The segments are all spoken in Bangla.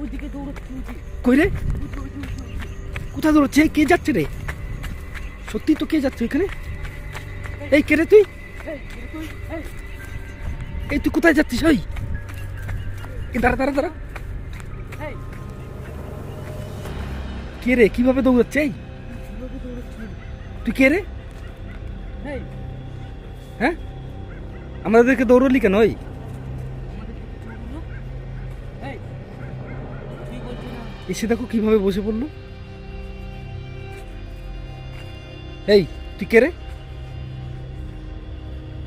ওইদিকে দৌড়াচ্ছে। কই রে? কোথায় দৌড়াচ্ছে? কে যাচ্ছে রে? সত্যি তো কে যাচ্ছে এখানে? এই কে রে তুই? এই তুই কোথায় যাচ্ছিস? ওই দাঁড়া দাঁড়া দাঁড়া। কে রে? কিভাবে দৌড়াচ্ছে? এই তুই কে রে? হ্যাঁ, আমাদেরকে দৌড়লি কেন? ওই এসে দেখো কিভাবে বসে পড়লো। এই তুই কে রে?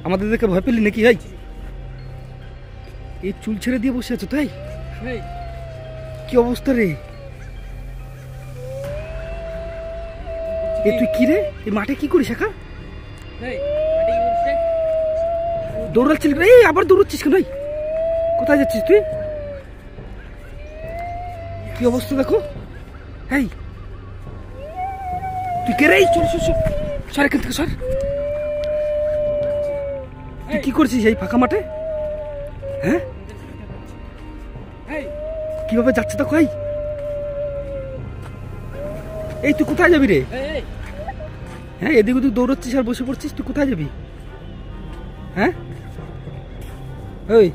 আমাদের দেখে ভয় পেলি নাকি? এই চুল ছেড়ে দিয়ে বসে আছো তাই? কি অবস্থা রে? এ তুই কি রে? এই মাঠে কি করিস একা? দৌড়াচ্ছিস? এই আবার দৌড়াচ্ছিস কেন? কোথায় যাচ্ছিস তুই? কি অবস্থা দেখো। এই তুই কে রে? চল সর এখান থেকে সর। তুই কি করছিস এই ফাঁকা মাঠে? হ্যাঁ, কিভাবে যাচ্ছে দেখো। এই তুই কোথায় যাবি রে? হ্যাঁ, এদিকে তুই দৌড়াচ্ছিস আর বসে পড়ছিস। তুই কোথায় যাবি? হ্যাঁ, ওই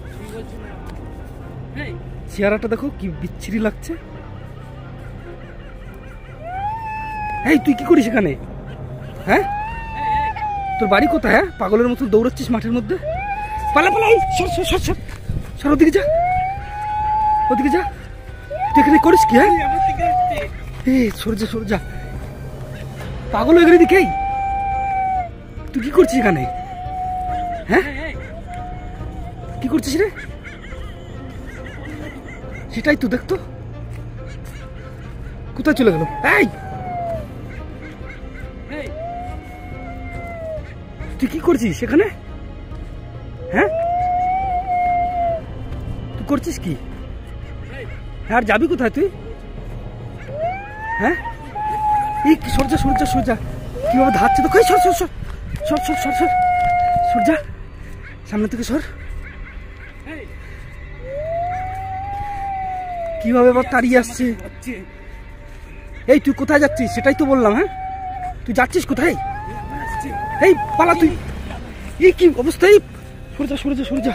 চেহারাটা দেখো কি বিচ্ছিরি লাগছে। এই তুই কি করিস এখানে? হ্যাঁ, তোর বাড়ি কোথায়? হ্যাঁ, পাগলের মতো দৌড়াচ্ছিস মাঠের মধ্যে। পালা পালা, সর সর সর সর সর, ওদিকে যা, ওদিকে যা। তুই এখানে করিস কি? হ্যাঁ, এই সরে যা সরে যা, পাগল হয়ে গেলি দিকে। তুই কি করছিস এখানে? হ্যাঁ, কি করছিস রে? সেটাই তো দেখতো। কোথায় চলে গেল? এই তুই কি করছিস সেখানে? হ্যাঁ, তুই করছিস কি? আর যাবি কোথায় তুই? হ্যাঁ, এই সরজা সরজা সরজা, কিভাবে ধাচ্ছে তো। কই সর সর সর সর সর সর সর সর যা, সামনে থেকে সর। কিভাবে আবার তাড়িয়ে আসছে। এই তুই কোথায় যাচ্ছিস সেটাই তো বললাম। হ্যাঁ, তুই যাচ্ছিস কোথায়? এই পালা তুই। এই কি অবস্থা? এই সরে যা সরে যা সরে যা,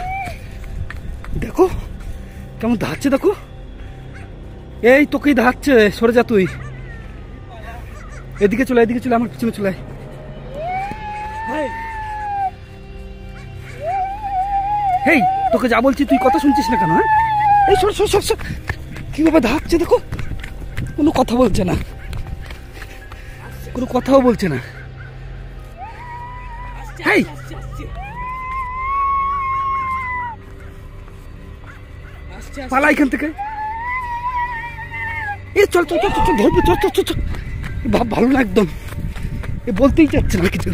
দেখো কেমন ধাচ্ছে দেখো। এই তোকেই ধাচ্ছে, সরে যা তুই। এদিকে চলে, এদিকে চলে, আমার পিছনে চলে। এই তোকে যা বলছি তুই কথা শুনছিস না কেন? হ্যাঁ, এই সর সর সর সর, কিভাবে ধাচ্ছে দেখো। কোনো কথা বলছে না, কোনো কথাও বলছে না। এই পালা এখান থেকে। এ চল চল চল চল, ধরবো, চল চল চল। ভাব ভালো না একদম, এ বলতেই চাচ্ছে না কিছু।